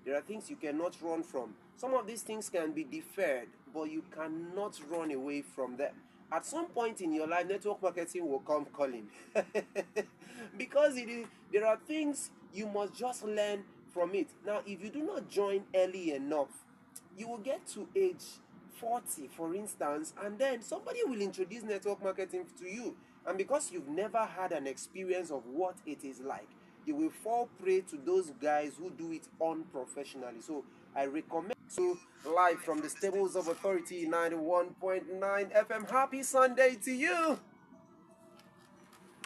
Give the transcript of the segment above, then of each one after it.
There are things you cannot run from. Some of these things can be deferred, but you cannot run away from them. At some point in your life, network marketing will come calling. Because there are things you must just learn from it. Now, if you do not join early enough, you will get to age 40, for instance, and then somebody will introduce network marketing to you. And because you've never had an experience of what it is like, you will fall prey to those guys who do it unprofessionally. So I recommend you live from the stables of authority 91.9 FM. Happy Sunday to you.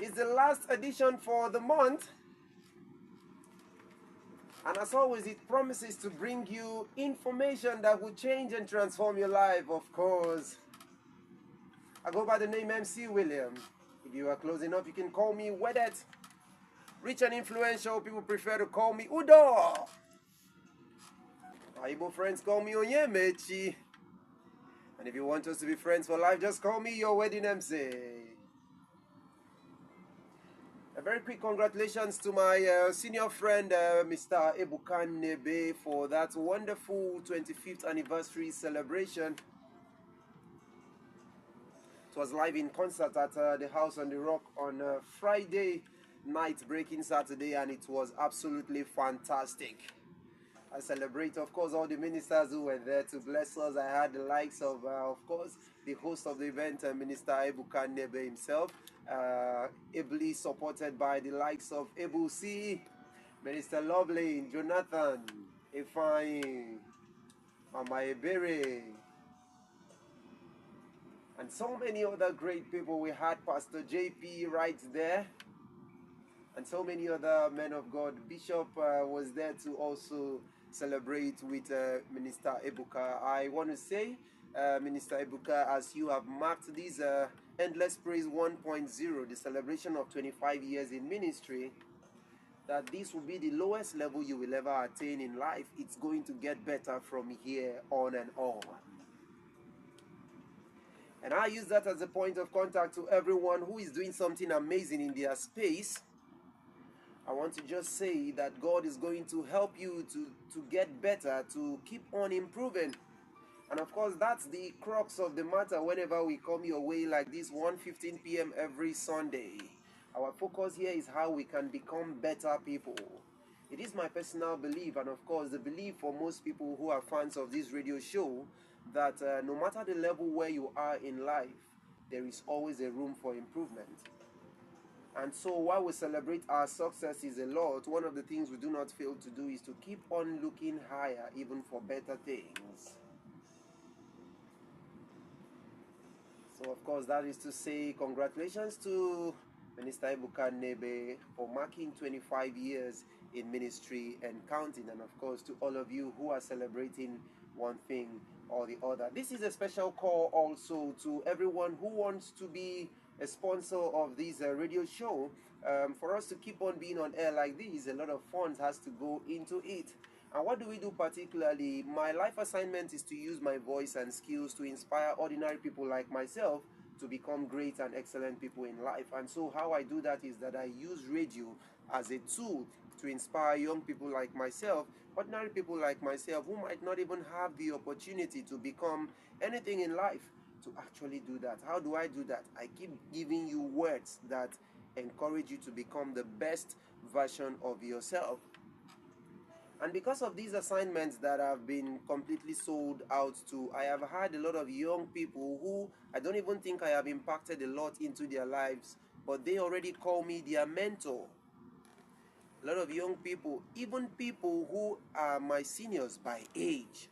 It's the last edition for the month. And as always, it promises to bring you information that will change and transform your life, of course. I go by the name MC William. If you are close enough, you can call me Wedded. Rich and influential, people prefer to call me Udoh. My Igbo friends call me Onyemechi. And if you want us to be friends for life, just call me your wedding MC. A very quick congratulations to my senior friend, Mr. Ebuka Nebe, for that wonderful 25th anniversary celebration. It was live in concert at the House on the Rock on Friday night, breaking Saturday, and it was absolutely fantastic. I celebrate, of course, all the ministers who were there to bless us. I had the likes of course, the host of the event, Minister Ebuka Nebe himself, ably supported by the likes of Ebu C, Minister Lovely, Jonathan, Ifeanyi, Mama Ebere, and so many other great people. We had Pastor JP right there, and so many other men of God. Bishop was there to also celebrate with Minister Ebuka. I want to say, Minister Ebuka, as you have marked this Endless Praise 1.0, the celebration of 25 years in ministry, that this will be the lowest level you will ever attain in life. It's going to get better from here on and on. And I use that as a point of contact to everyone who is doing something amazing in their space. I want to just say that God is going to help you to get better, to keep on improving. And of course, that's the crux of the matter whenever we come your way like this, 1:15 p.m. every Sunday. Our focus here is how we can become better people. It is my personal belief, and of course, the belief for most people who are fans of this radio show, that no matter the level where you are in life, there is always a room for improvement. And so while we celebrate our successes a lot, one of the things we do not fail to do is to keep on looking higher, even for better things. So of course, that is to say congratulations to Minister Ebuka Nebe for marking 25 years in ministry and counting, and of course to all of you who are celebrating one thing or the other. This is a special call also to everyone who wants to be a sponsor of this radio show. For us to keep on being on air like this, a lot of funds has to go into it. And what do we do particularly? My life assignment is to use my voice and skills to inspire ordinary people like myself to become great and excellent people in life. And so how I do that is that I use radio as a tool to inspire young people like myself, ordinary people like myself who might not even have the opportunity to become anything in life, to actually do that. How do I do that? I keep giving you words that encourage you to become the best version of yourself. And because of these assignments that have been completely sold out to, I have had a lot of young people who I don't even think I have impacted a lot into their lives, but they already call me their mentor. A lot of young people, even people who are my seniors by age,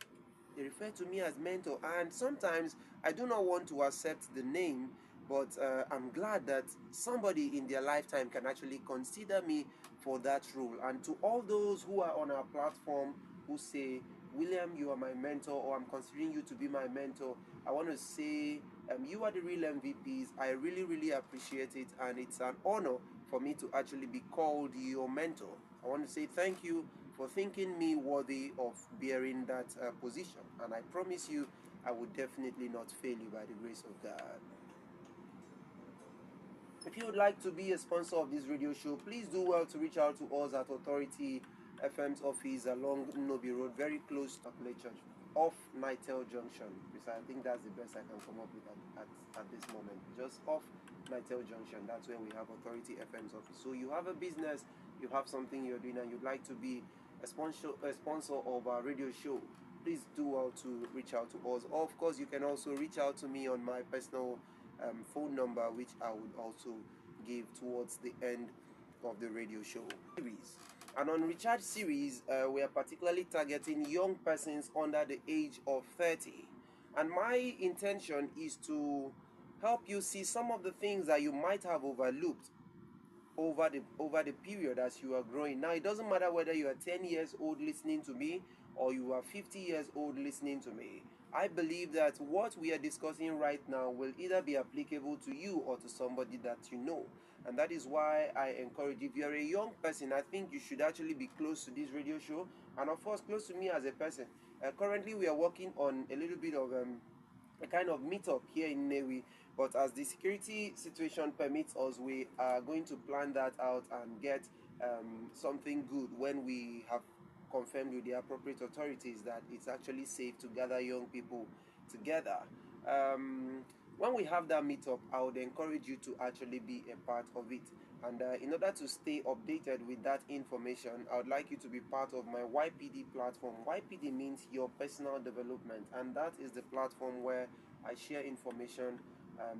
they refer to me as mentor. And sometimes I do not want to accept the name, but I'm glad that somebody in their lifetime can actually consider me for that role. And to all those who are on our platform who say, William, you are my mentor, or I'm considering you to be my mentor, I want to say you are the real MVPs. I really, really appreciate it, and it's an honor for me to actually be called your mentor. I want to say thank you for thinking me worthy of bearing that position, and I promise you I will definitely not fail you by the grace of God. If you would like to be a sponsor of this radio show, please do well to reach out to us at Authority FM's office along Nobi Road, very close to Catholic Church, off Nitel Junction. Because I think that's the best I can come up with at this moment. Just off Nitel Junction, that's where we have Authority FM's office. So you have a business, you have something you're doing, and you'd like to be a sponsor of our radio show, please do well to reach out to us. Or of course, you can also reach out to me on my personal phone number, which I would also give towards the end of the radio show series. And on Recharge series, we are particularly targeting young persons under the age of 30. And my intention is to help you see some of the things that you might have overlooked over the period as you are growing. Now, it doesn't matter whether you are 10 years old listening to me or you are 50 years old listening to me. I believe that what we are discussing right now will either be applicable to you or to somebody that you know. And that is why I encourage, if you're a young person, I think you should actually be close to this radio show, and of course close to me as a person. Currently we are working on a little bit of a kind of meetup here in Newi, but as the security situation permits us, we are going to plan that out and get something good when we have confirmed with the appropriate authorities that it's actually safe to gather young people together. When we have that meetup, I would encourage you to actually be a part of it. And in order to stay updated with that information, I would like you to be part of my YPD platform. YPD means your personal development, and that is the platform where I share information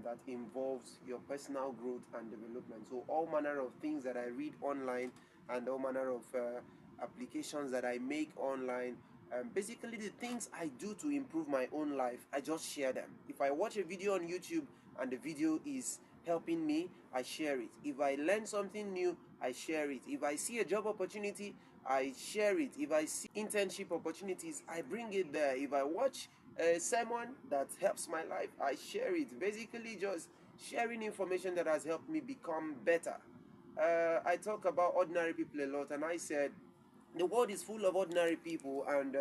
that involves your personal growth and development. So all manner of things that I read online and all manner of applications that I make online, basically the things I do to improve my own life, I just share them. If I watch a video on YouTube and the video is helping me, I share it. If I learn something new, I share it. If I see a job opportunity, I share it. If I see internship opportunities, I bring it there. If I watch a sermon that helps my life, I share it. Basically just sharing information that has helped me become better. I talk about ordinary people a lot, and I said the world is full of ordinary people, and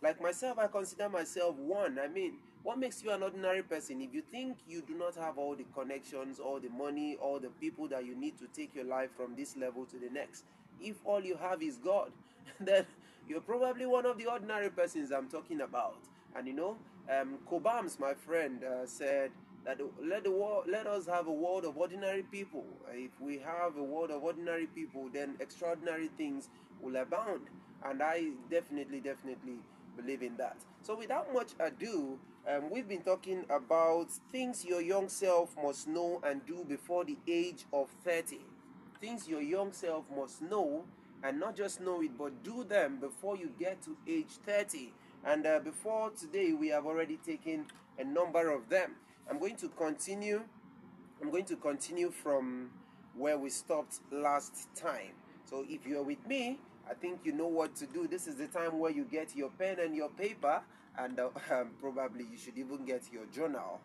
like myself, I consider myself one. I mean, what makes you an ordinary person? If you think you do not have all the connections, all the money, all the people that you need to take your life from this level to the next, if all you have is God, then you're probably one of the ordinary persons I'm talking about. And Cobams, my friend, said that let us have a world of ordinary people. If we have a world of ordinary people, then extraordinary things will abound. And I definitely believe in that. So without much ado, we've been talking about things your young self must know and do before the age of 30. Things your young self must know, and not just know it, but do them before you get to age 30. And before today, we have already taken a number of them. I'm going to continue from where we stopped last time. So if you're with me, I think you know what to do. This is the time where you get your pen and your paper, and probably you should even get your journal,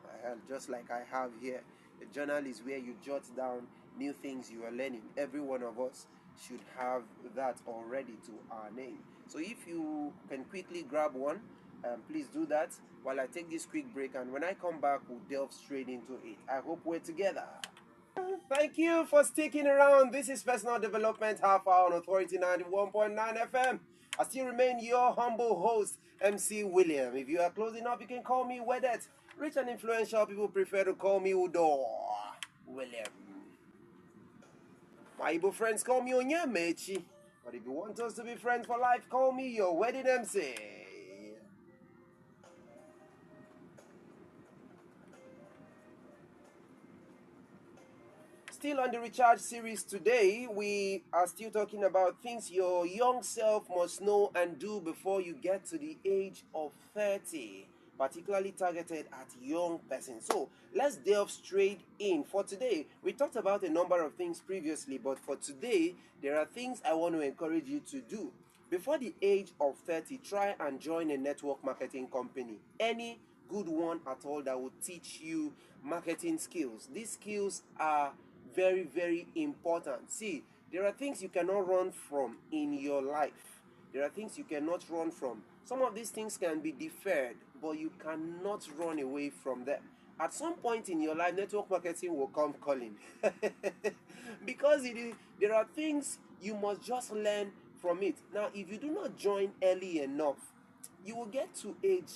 just like I have here. The journal is where you jot down new things you are learning. Every one of us should have that already to our name. So if you can quickly grab one, please do that while I take this quick break, and when I come back, we'll delve straight into it. I hope we're together. Thank you for sticking around. This is Personal Development Half Hour on Authority 91.9 FM. I still remain your humble host, MC William. If you are close enough, you can call me Wedet. Rich and influential people prefer to call me Udoh William. My Igbo friends call me Onyemechi. But if you want us to be friends for life, call me your wedding MC. Still on the Recharge series today, we are still talking about things your young self must know and do before you get to the age of 30, particularly targeted at young persons. So let's delve straight in. For today, we talked about a number of things previously, but for today, there are things I want to encourage you to do. Before the age of 30, try and join a network marketing company. Any good one at all that will teach you marketing skills. These skills are very important. See, there are things you cannot run from in your life. There are things you cannot run from. Some of these things can be deferred, but you cannot run away from them. At some point in your life, network marketing will come calling. Because there are things you must just learn from it. Now, if you do not join early enough, you will get to age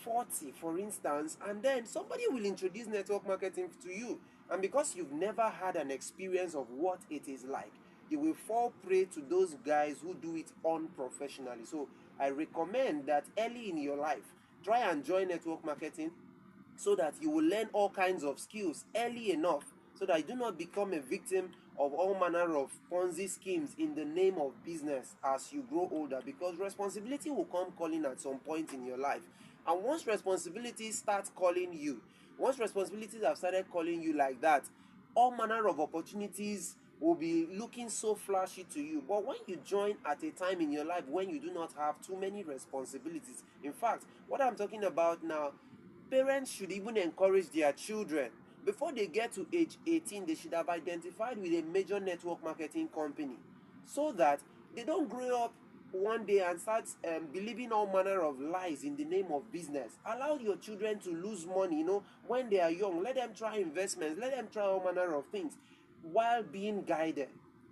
40, for instance, and then somebody will introduce network marketing to you. And because you've never had an experience of what it is like, you will fall prey to those guys who do it unprofessionally. So I recommend that early in your life, try and join network marketing so that you will learn all kinds of skills early enough so that you do not become a victim of all manner of Ponzi schemes in the name of business as you grow older, because responsibility will come calling at some point in your life. And once responsibilities start calling you, once responsibilities have started calling you like that, all manner of opportunities will be looking so flashy to you. But when you join at a time in your life when you do not have too many responsibilities, in fact, what I'm talking about now, parents should even encourage their children, before they get to age 18, they should have identified with a major network marketing company so that they don't grow up one day and start believing all manner of lies in the name of business. Allow your children to lose money, when they are young. Let them try investments, let them try all manner of things while being guided.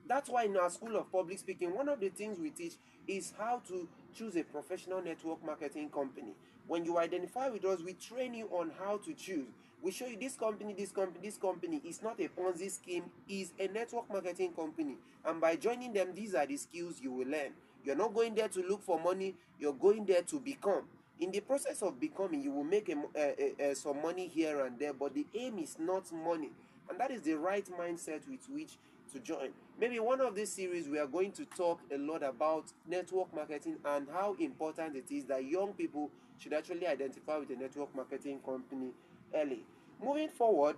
That's why in our school of public speaking, one of the things we teach is how to choose a professional network marketing company. When you identify with us, we train you on how to choose. We show you this company, this company, this company is not a Ponzi scheme, is a network marketing company. And by joining them, these are the skills you will learn. You're not going there to look for money, you're going there to become. In the process of becoming, you will make some money here and there, but the aim is not money. And that is the right mindset with which to join. Maybe one of these series we are going to talk a lot about network marketing and how important it is that young people should actually identify with a network marketing company early. Moving forward,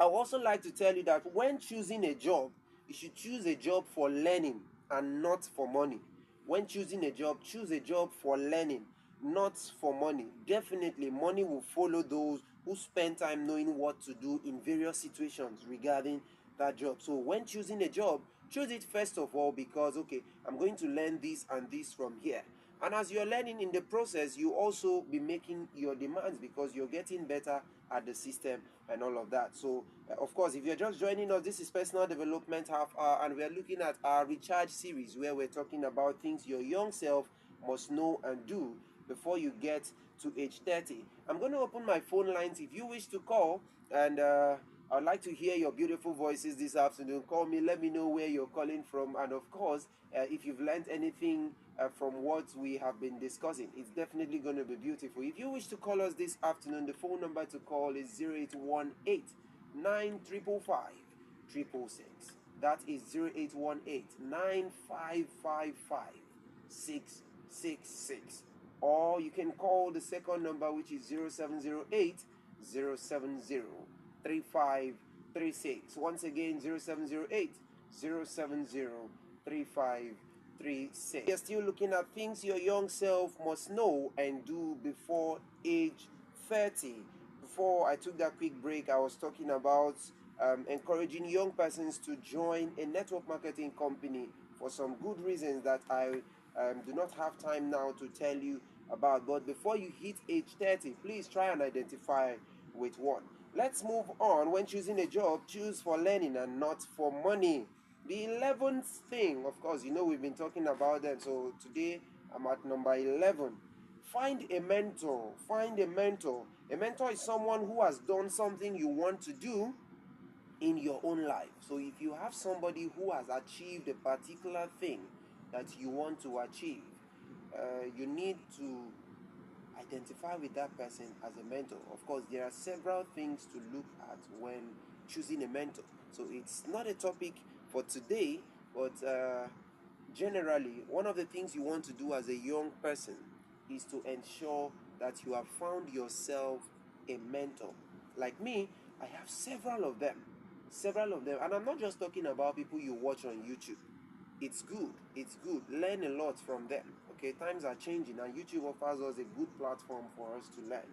I would also like to tell you that when choosing a job, you should choose a job for learning and not for money. When choosing a job, choose a job for learning, not for money. Definitely, money will follow those who spend time knowing what to do in various situations regarding that job. So when choosing a job, choose it first of all because, okay, I'm going to learn this and this from here. And as you're learning in the process, you also be making your demands because you're getting better at the system and all of that. So, of course, if you're just joining us, this is Personal Development Half Hour, and we're looking at our Recharge series where we're talking about things your young self must know and do before you get to age 30. I'm going to open my phone lines if you wish to call, and I'd like to hear your beautiful voices this afternoon. Call me, let me know where you're calling from, and of course, if you've learned anything from what we have been discussing, it's definitely going to be beautiful. If you wish to call us this afternoon, the phone number to call is 0818 9555 666. That is 0818 9555 666. Or you can call the second number, which is 0708 070 3536. Once again, 0708 070 3536. We are still looking at things your young self must know and do before age 30. Before I took that quick break, I was talking about encouraging young persons to join a network marketing company for some good reasons that I do not have time now to tell you about. But before you hit age 30, please try and identify with one. Let's move on. When choosing a job, choose for learning and not for money. The 11th thing, of course, we've been talking about them. So today I'm at number 11. Find a mentor. Find a mentor. A mentor is someone who has done something you want to do in your own life. So if you have somebody who has achieved a particular thing that you want to achieve, you need to identify with that person as a mentor. Of course, there are several things to look at when choosing a mentor. So it's not a topic for today, but generally, one of the things you want to do as a young person is to ensure that you have found yourself a mentor. Like me, I have several of them. And I'm not just talking about people you watch on YouTube. It's good. Learn a lot from them. Okay, times are changing and YouTube offers us a good platform for us to learn.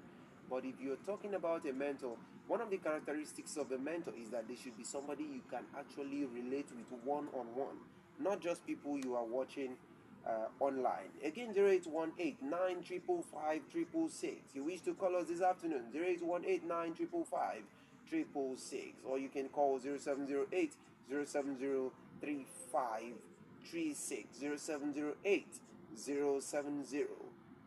But if you're talking about a mentor, one of the characteristics of a mentor is that they should be somebody you can actually relate with one-on-one, not just people you are watching online. Again, 0818 9555 666. You wish to call us this afternoon, 0818 9555 666, or you can call 0708 070 3536. 3536 0708 070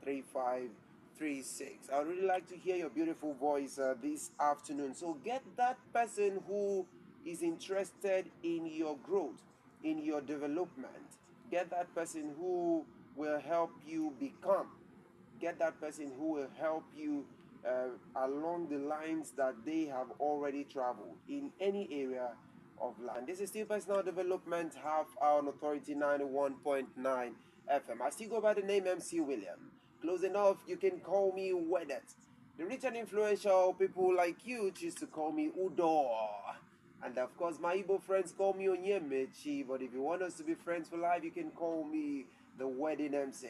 3536. I would really like to hear your beautiful voice this afternoon. So get that person who is interested in your growth, in your development. Get that person who will help you become. Get that person who will help you along the lines that they have already traveled in any area of life. And this is still personal development, half hour on Authority 91.9 FM. I still go by the name MC William. Close enough, you can call me Wedet. The rich and influential people like you choose to call me Udoh. And of course, my Igbo friends call me Onyemechi. But if you want us to be friends for life, you can call me the Wedding MC.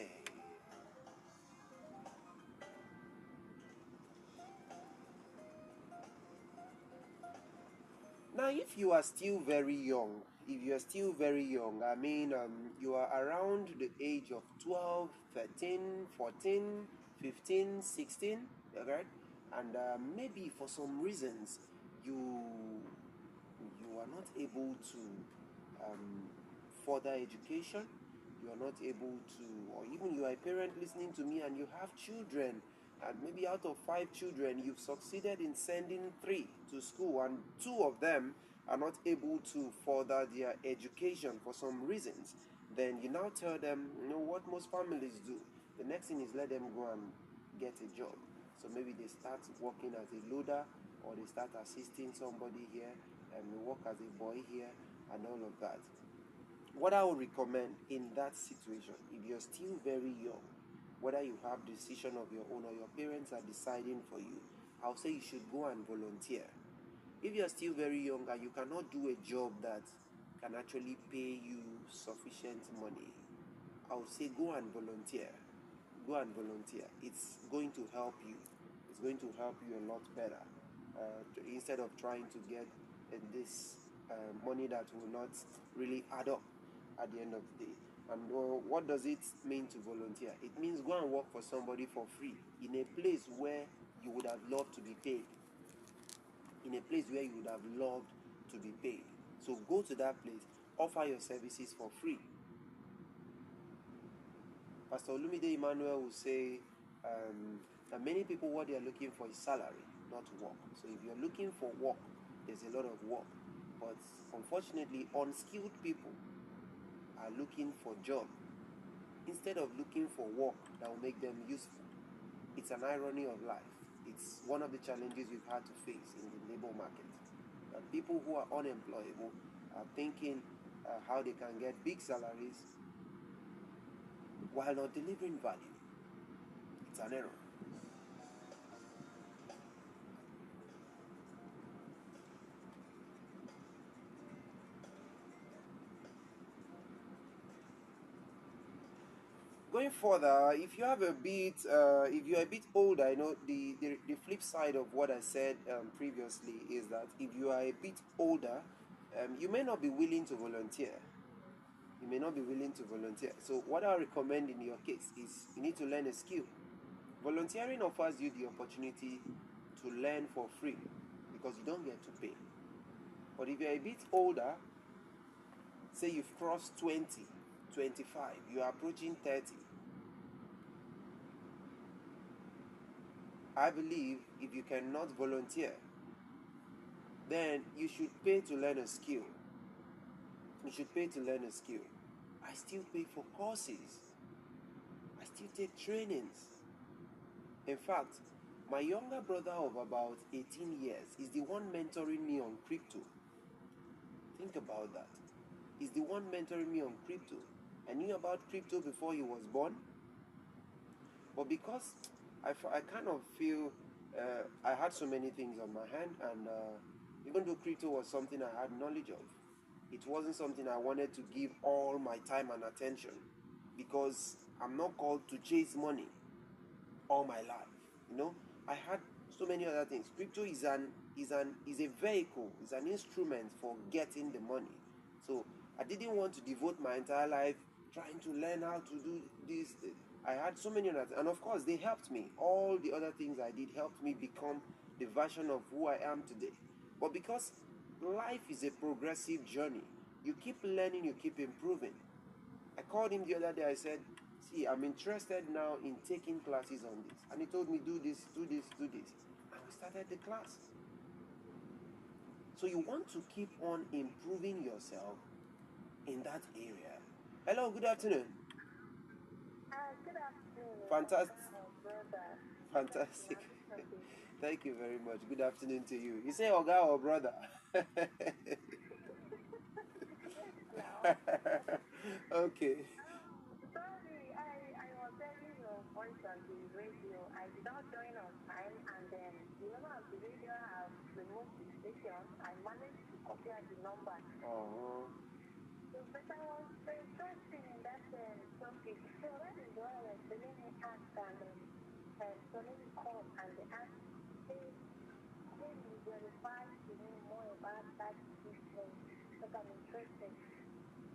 Now, if you are still very young, I mean, you are around the age of 12, 13, 14, 15, 16, okay? And maybe for some reasons, you you are not able to further education, you are not able to, or even you are a parent listening to me and you have children, and maybe out of 5 children, you've succeeded in sending 3 to school, and 2 of them are not able to further their education for some reasons. Then you now tell them, what most families do. The next thing is let them go and get a job. So maybe they start working as a loader, or they start assisting somebody here, and they work as a boy here, and all of that. What I would recommend in that situation, if you're still very young, whether you have decision of your own or your parents are deciding for you, I'll say you should go and volunteer. If you're still very young and you cannot do a job that can actually pay you sufficient money, I would say go and volunteer. Go and volunteer. It's going to help you. It's going to help you a lot better. Instead of trying to get this money that will not really add up at the end of the day. And what does it mean to volunteer? It means go and work for somebody for free in a place where you would have loved to be paid. In a place where you would have loved to be paid. So go to that place, offer your services for free. Pastor Olumide Emmanuel will say that many people, what they are looking for is salary, not work. So if you're looking for work, there's a lot of work. But unfortunately, unskilled people are looking for job instead of looking for work that will make them useful. It's an irony of life. It's one of the challenges we've had to face in the labor market. People who are unemployable are thinking how they can get big salaries while not delivering value. It's an error. Going further, if you're a bit older, the flip side of what I said previously is that if you are a bit older, you may not be willing to volunteer. You may not be willing to volunteer. So what I recommend in your case is you need to learn a skill. Volunteering offers you the opportunity to learn for free because you don't get to pay. But if you're a bit older, say you've crossed 20, 25, you are approaching 30, I believe if you cannot volunteer, then you should pay to learn a skill. You should pay to learn a skill. I still pay for courses. I still take trainings. In fact, my younger brother of about 18 years is the one mentoring me on crypto. Think about that. He's the one mentoring me on crypto. I knew about crypto before he was born. But because I kind of feel I had so many things on my hand, and even though crypto was something I had knowledge of, it wasn't something I wanted to give all my time and attention, because I'm not called to chase money all my life. I had so many other things. Crypto is a vehicle, is an instrument for getting the money. So I didn't want to devote my entire life trying to learn how to do this. I had so many other things, and of course they helped me. All the other things I did helped me become the version of who I am today. But because life is a progressive journey, you keep learning, you keep improving. I called him the other day. I said, see, I'm interested now in taking classes on this. And he told me, do this, do this, do this. And we started the class. So you want to keep on improving yourself in that area. Hello, good afternoon. Good afternoon. Fantastic. Brother. Fantastic. Thank you very much. Good afternoon to you. You say Oga or brother? Okay. Sorry, I was hearing your voice on the radio. I did not join on time, and then the owner of the radio has removed the station. I managed to copy out the number. Oh. So, but I was interested in that topic. So that is why I was telling me ask and telling call and they asked, hey, can you verify to me more about that business? Because I'm interested.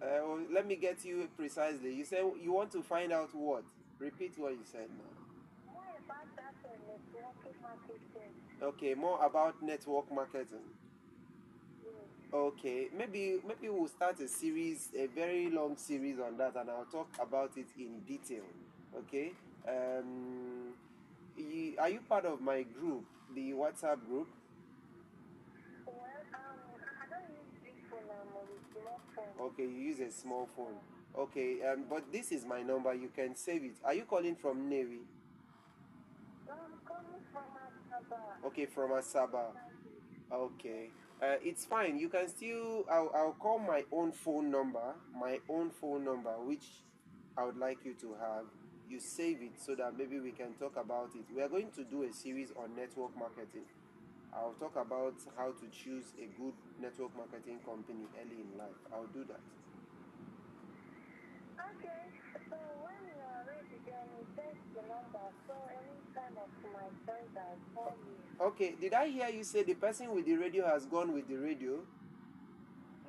Well, let me get you precisely. You say you want to find out what? Repeat what you said now. More about that networking marketing. Okay, more about network marketing. Yes. Okay, maybe we'll start a series, a very long series on that, and I'll talk about it in detail. Okay. Are you part of my group, the WhatsApp group? Well, I don't use big phone, I'm on a small phone. Okay, you use a small phone. Okay, but this is my number. You can save it. Are you calling from Navy? No, I'm coming from Asaba. Okay, from Asaba. Okay. It's fine. You can still. I'll call my own phone number. My own phone number, which I would like you to have. You save it so that maybe we can talk about it. We are going to do a series on network marketing. I'll talk about how to choose a good network marketing company early in life. I'll do that. Okay, so when you are ready, then you text the number. So anytime of my choice, I'll call you. Okay, did I hear you say the person with the radio has gone with the radio?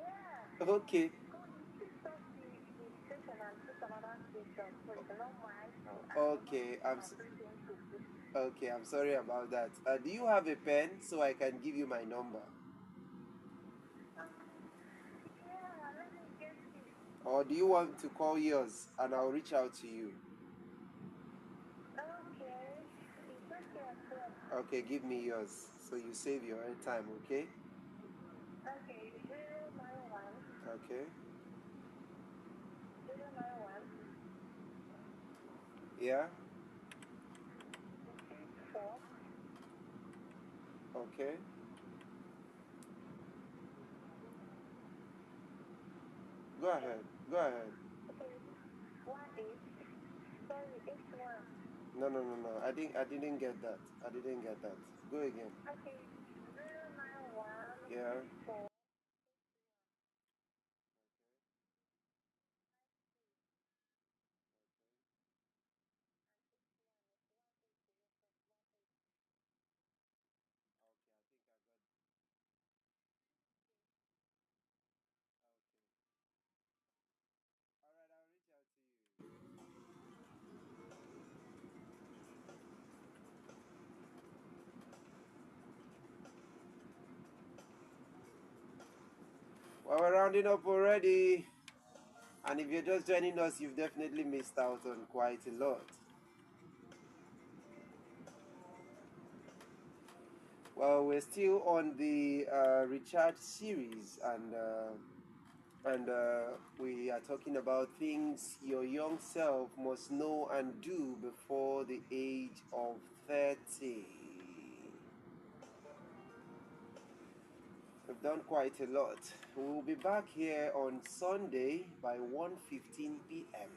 Yeah. Okay. Go pick up the station and put another station. So it's not mine. So Okay, okay. I'm sorry about that. Do you have a pen so I can give you my number? Yeah, let me get it. Or do you want to call yours and I'll reach out to you? Okay, it's okay as well. Okay, give me yours so you save your own time, okay? Okay, 091. Okay. 091. Yeah? 4. Okay. Go ahead. Go ahead. Okay, 18. Sorry, 81. No. I didn't get that. I didn't get that. Go again. Okay, 091. Yeah. 4. Well, we're rounding up already. And if you're just joining us, you've definitely missed out on quite a lot. Well, we're still on the recharge series, and we are talking about things your young self must know and do before the age of 30. We've done quite a lot. We'll be back here on Sunday by 1:15 p.m.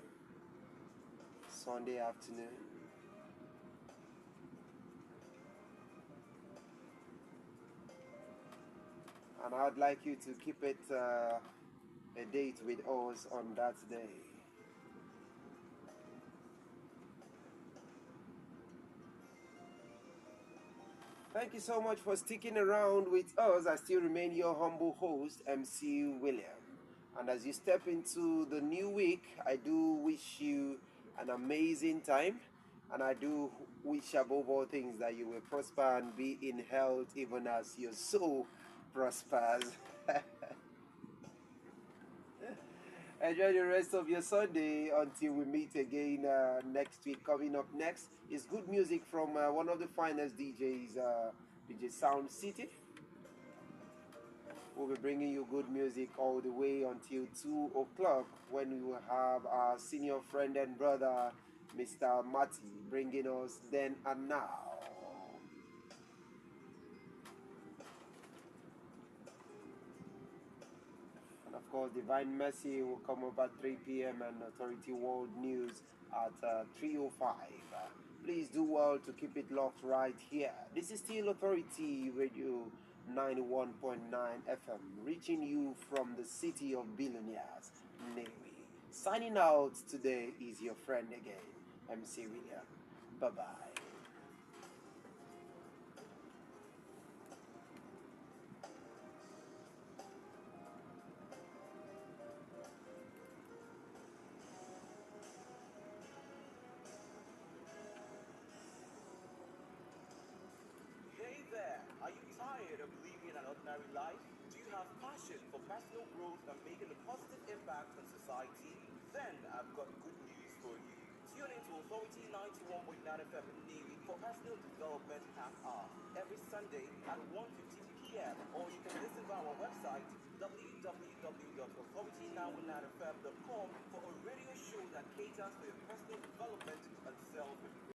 Sunday afternoon. And I'd like you to keep it a date with us on that day. Thank you so much for sticking around with us. I still remain your humble host, MC William. And as you step into the new week, I do wish you an amazing time. And I do wish above all things that you will prosper and be in health even as your soul prospers. Enjoy the rest of your Sunday until we meet again next week. Coming up next is good music from one of the finest DJs, DJ Sound City. We'll be bringing you good music all the way until 2 o'clock when we will have our senior friend and brother, Mr. Matty, bringing us Then and Now. And of course, Divine Mercy will come up at 3 p.m. and Authority World News at 3:05. Please do well to keep it locked right here. This is still Authority Radio 91.9 FM, reaching you from the city of billionaires, Navy. Signing out today is your friend again, MC William. Bye bye. Hey there! Are you tired of living an ordinary life? Do you have passion for personal growth and making a positive impact on society? Then I've got good news for you. Tune into Authority 91.9 FM in Navy for personal development half hour every Sunday at 1:15 p.m. Or you can listen to our website www.authority919fm.com for a radio show that caters for your personal development and self-improvement.